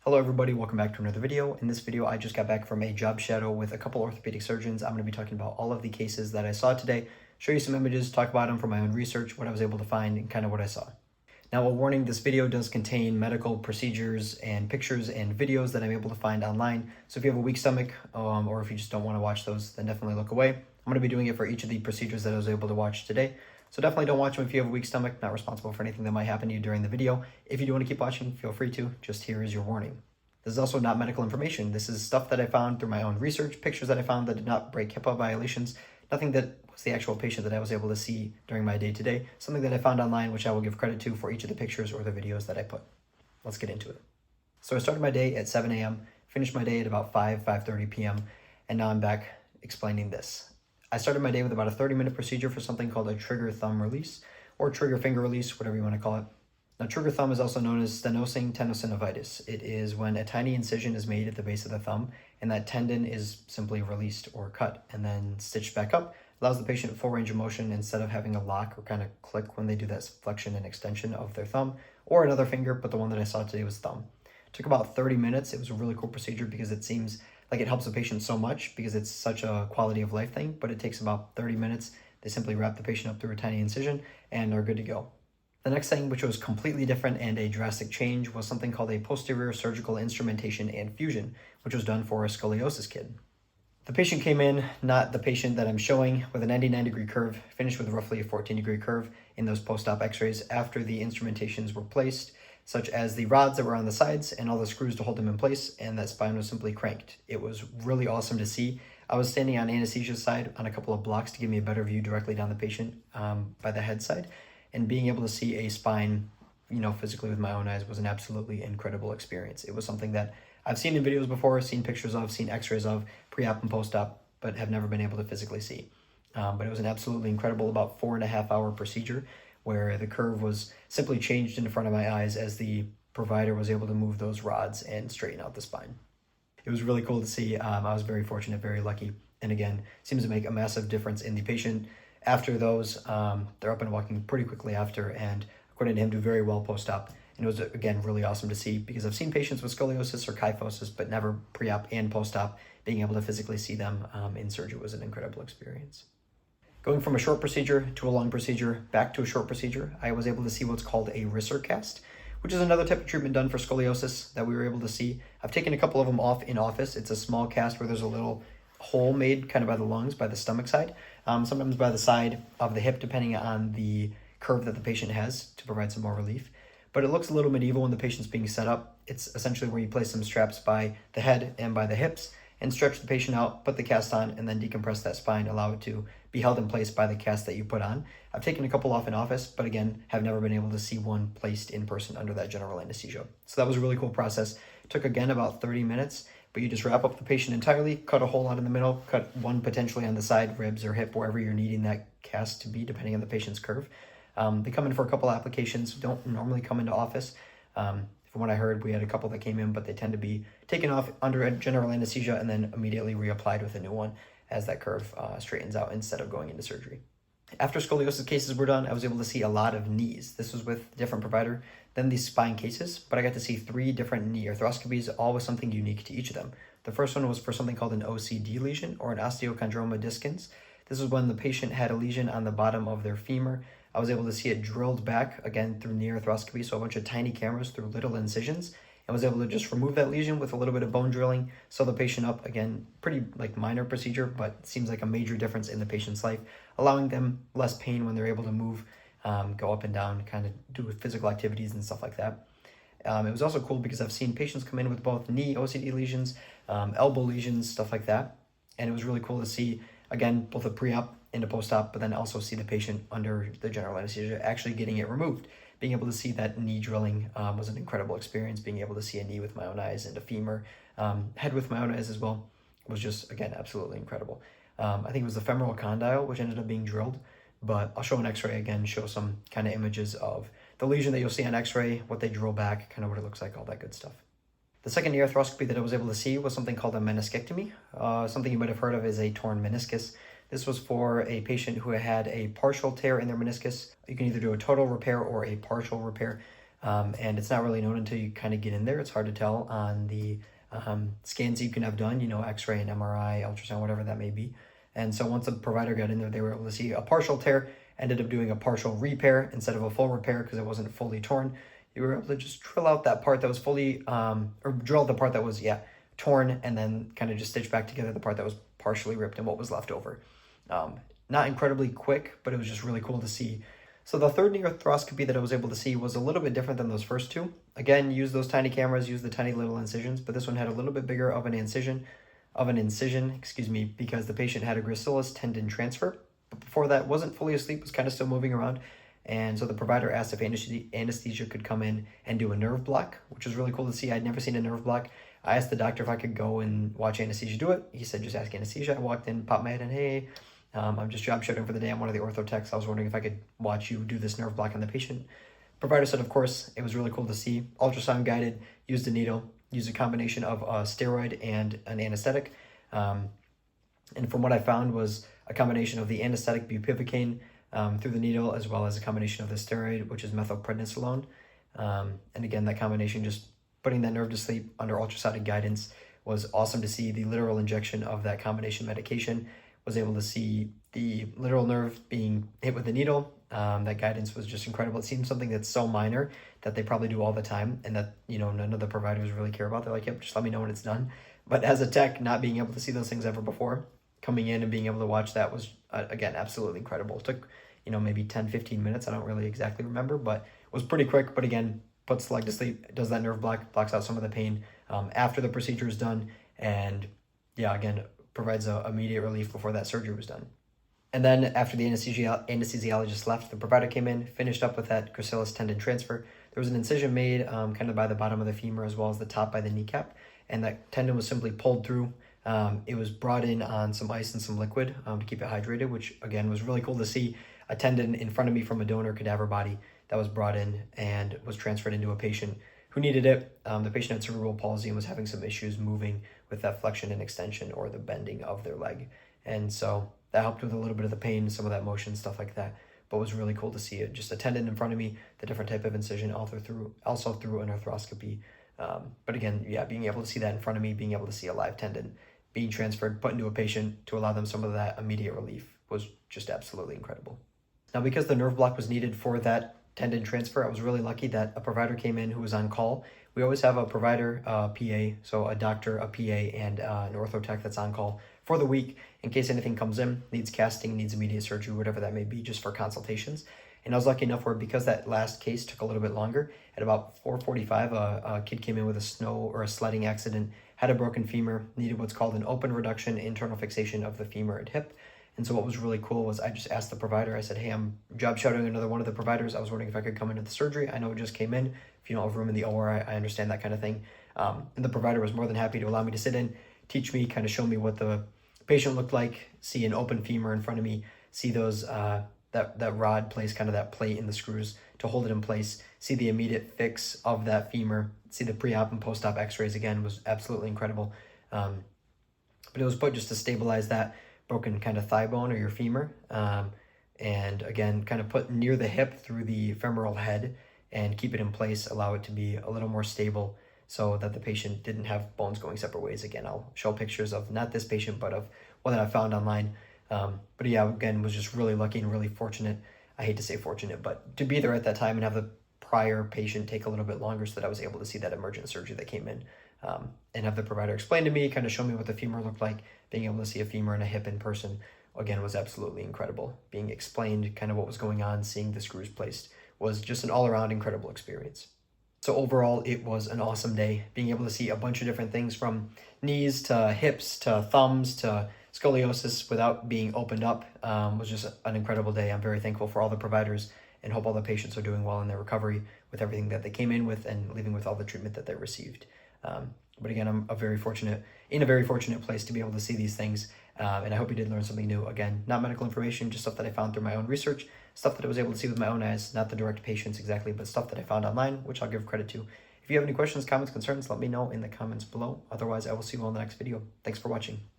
Hello everybody, welcome back to another video. In this video, I just got back from a job shadow with a couple orthopedic surgeons. I'm going to be talking about all of the cases that I saw today, show you some images, talk about them from my own research, what I was able to find, and kind of what I saw. Now, a warning, this video does contain medical procedures and pictures and videos that I'm able to find online. So if you have a weak stomach, or if you just don't want to watch those, then definitely look away. I'm going to be doing it for each of the procedures that I was able to watch today. So definitely don't watch them if you have a weak stomach, not responsible for anything that might happen to you during the video. If you do want to keep watching, feel free to. Just here is your warning. This is also not medical information. This is stuff that I found through my own research, pictures that I found that did not break HIPAA violations, nothing that was the actual patient that I was able to see during my day today, something that I found online, which I will give credit to for each of the pictures or the videos that I put. Let's get into it. So I started my day at 7 a.m., finished my day at about 5:30 p.m., and now I'm back explaining this. I started my day with about a 30-minute procedure for something called a trigger thumb release, or trigger finger release, whatever you want to call it. Now, trigger thumb is also known as stenosing tenosynovitis. It is when a tiny incision is made at the base of the thumb, and that tendon is simply released or cut and then stitched back up. Allows the patient full range of motion instead of having a lock or kind of click when they do that flexion and extension of their thumb, or another finger, but the one that I saw today was thumb. It took about 30 minutes. It was a really cool procedure because it seems like it helps the patient so much because it's such a quality of life thing, but it takes about 30 minutes. They simply wrap the patient up through a tiny incision and are good to go. The next thing, which was completely different and a drastic change, was something called a posterior surgical instrumentation and fusion, which was done for a scoliosis kid. The patient came in, not the patient that I'm showing, with a 99-degree curve, finished with roughly a 14-degree curve in those post-op x-rays after the instrumentations were placed, such as the rods that were on the sides and all the screws to hold them in place, and that spine was simply cranked. It was really awesome to see. I was standing on anesthesia's side on a couple of blocks to give me a better view directly down the patient by the head side, and being able to see a spine, physically with my own eyes was an absolutely incredible experience. It was something that I've seen in videos before, seen pictures of, seen x-rays of, pre-op and post-op, but have never been able to physically see. But it was an absolutely incredible about 4.5-hour procedure where the curve was simply changed in front of my eyes as the provider was able to move those rods and straighten out the spine. It was really cool to see. I was very fortunate, very lucky. And again, seems to make a massive difference in the patient. After those, they're up and walking pretty quickly after, and according to him, do very well post-op. And it was, again, really awesome to see because I've seen patients with scoliosis or kyphosis, but never pre-op and post-op. Being able to physically see them in surgery was an incredible experience. Going from a short procedure to a long procedure, back to a short procedure, I was able to see what's called a Risser cast, which is another type of treatment done for scoliosis that we were able to see. I've taken a couple of them off in office. It's a small cast where there's a little hole made kind of by the lungs, by the stomach side, sometimes by the side of the hip, depending on the curve that the patient has to provide some more relief. But it looks a little medieval when the patient's being set up. It's essentially where you place some straps by the head and by the hips and stretch the patient out, put the cast on, and then decompress that spine, allow it to be held in place by the cast that you put on. I've taken a couple off in office, but again, have never been able to see one placed in person under that general anesthesia. So that was a really cool process. It took, again, about 30 minutes, but you just wrap up the patient entirely, cut a hole out in the middle, cut one potentially on the side, ribs or hip, wherever you're needing that cast to be, depending on the patient's curve. They come in for a couple applications, don't normally come into office. From what I heard, we had a couple that came in, but they tend to be taken off under a general anesthesia and then immediately reapplied with a new one as that curve straightens out instead of going into surgery. After scoliosis cases were done, I was able to see a lot of knees. This was with a different provider than these spine cases, but I got to see 3 different knee arthroscopies, all with something unique to each of them. The first one was for something called an OCD lesion, or an osteochondroma discans. This was when the patient had a lesion on the bottom of their femur. I was able to see it drilled back, again, through knee arthroscopy, so a bunch of tiny cameras through little incisions, and was able to just remove that lesion with a little bit of bone drilling, sew the patient up. Again, pretty minor procedure, but seems like a major difference in the patient's life, allowing them less pain when they're able to move, go up and down, kind of do physical activities and stuff like that. It was also cool because I've seen patients come in with both knee OCD lesions, elbow lesions, stuff like that, and it was really cool to see, again, both a pre-op and a post-op, but then also see the patient under the general anesthesia actually getting it removed. Being able to see that knee drilling was an incredible experience. Being able to see a knee with my own eyes and a femur, head with my own eyes as well, was just, again, absolutely incredible. I think it was the femoral condyle, which ended up being drilled, but I'll show an x-ray again, show some kind of images of the lesion that you'll see on x-ray, what they drill back, kind of what it looks like, all that good stuff. The second knee arthroscopy that I was able to see was something called a meniscectomy. Something you might have heard of is a torn meniscus. This was for a patient who had a partial tear in their meniscus. You can either do a total repair or a partial repair. And it's not really known until you kind of get in there. It's hard to tell on the scans you can have done, x-ray and MRI, ultrasound, whatever that may be. And so once the provider got in there, they were able to see a partial tear, ended up doing a partial repair instead of a full repair because it wasn't fully torn. You were able to just drill out that part that was fully, or drill out the part that was, torn, and then kind of just stitch back together the part that was partially ripped and what was left over. Not incredibly quick, but it was just really cool to see. So the third knee arthroscopy that I was able to see was a little bit different than those first two. Again, use those tiny cameras, use the tiny little incisions, but this one had a little bit bigger of an incision, because the patient had a gracilis tendon transfer. But before that, wasn't fully asleep, was kind of still moving around. And so the provider asked if anesthesia could come in and do a nerve block, which was really cool to see. I'd never seen a nerve block. I asked the doctor if I could go and watch anesthesia do it. He said, just ask anesthesia. I walked in, popped my head in, hey, I'm just job shadowing for the day. I'm one of the ortho techs. I was wondering if I could watch you do this nerve block on the patient. Provider said, of course. It was really cool to see. Ultrasound guided, used a needle, used a combination of a steroid and an anesthetic. And from what I found was a combination of the anesthetic bupivacaine through the needle, as well as a combination of the steroid, which is methylprednisolone. And again, that combination, just putting that nerve to sleep under ultrasonic guidance, was awesome to see. The literal injection of that combination medication, was able to see the literal nerve being hit with the needle. That guidance was just incredible. It seems something that's so minor that they probably do all the time, and that, none of the providers really care about. They're like, yep, just let me know when it's done. But as a tech, not being able to see those things ever before, coming in and being able to watch that was, again, absolutely incredible. It took, maybe 10, 15 minutes. I don't really exactly remember, but it was pretty quick. But again, puts the leg to sleep, does that nerve block, blocks out some of the pain after the procedure is done. And yeah, again, provides immediate relief before that surgery was done. And then after the anesthesiologist left, the provider came in, finished up with that gracilis tendon transfer. There was an incision made kind of by the bottom of the femur as well as the top by the kneecap, and that tendon was simply pulled through. It was brought in on some ice and some liquid to keep it hydrated, which again was really cool to see. A tendon in front of me from a donor cadaver body that was brought in and was transferred into a patient who needed it. The patient had cerebral palsy and was having some issues moving with that flexion and extension or the bending of their leg. And so that helped with a little bit of the pain, some of that motion, stuff like that. But it was really cool to see it. Just a tendon in front of me, the different type of incision, also through an arthroscopy. But again, being able to see that in front of me, being able to see a live tendon being transferred, put into a patient to allow them some of that immediate relief was just absolutely incredible. Now, because the nerve block was needed for that tendon transfer, I was really lucky that a provider came in who was on call. We always have a provider, PA, so a doctor, a PA, and an ortho tech that's on call for the week in case anything comes in, needs casting, needs immediate surgery, whatever that may be, just for consultations. And I was lucky enough where, because that last case took a little bit longer, at about 4:45, a kid came in with a snow or a sledding accident, had a broken femur, needed what's called an open reduction internal fixation of the femur and hip. And so what was really cool was I just asked the provider, I said, hey, I'm job shadowing another one of the providers. I was wondering if I could come into the surgery. I know it just came in. If you don't have room in the OR, I understand that kind of thing. And the provider was more than happy to allow me to sit in, teach me, kind of show me what the patient looked like, see an open femur in front of me, see those, that rod place, kind of that plate in the screws to hold it in place, see the immediate fix of that femur, see the pre-op and post-op x-rays. Again, was absolutely incredible. But it was put just to stabilize that broken kind of thigh bone or your femur, and again kind of put near the hip through the femoral head and keep it in place, allow it to be a little more stable so that the patient didn't have bones going separate ways. Again, I'll show pictures of not this patient but of one that I found online. But yeah, again, was just really lucky and really fortunate. I hate to say fortunate, but to be there at that time and have the prior patient take a little bit longer so that I was able to see that emergent surgery that came in, and have the provider explain to me, kind of show me what the femur looked like. Being able to see a femur and a hip in person, again, was absolutely incredible. Being explained kind of what was going on, seeing the screws placed, was just an all-around incredible experience. So overall, it was an awesome day. Being able to see a bunch of different things, from knees to hips to thumbs to scoliosis without being opened up, was just an incredible day. I'm very thankful for all the providers and hope all the patients are doing well in their recovery with everything that they came in with and leaving with all the treatment that they received. But again, I'm in a very fortunate place to be able to see these things. And I hope you did learn something new. Again, not medical information, just stuff that I found through my own research, stuff that I was able to see with my own eyes, not the direct patients exactly, but stuff that I found online, which I'll give credit to. If you have any questions, comments, concerns, let me know in the comments below. Otherwise, I will see you all in the next video. Thanks for watching.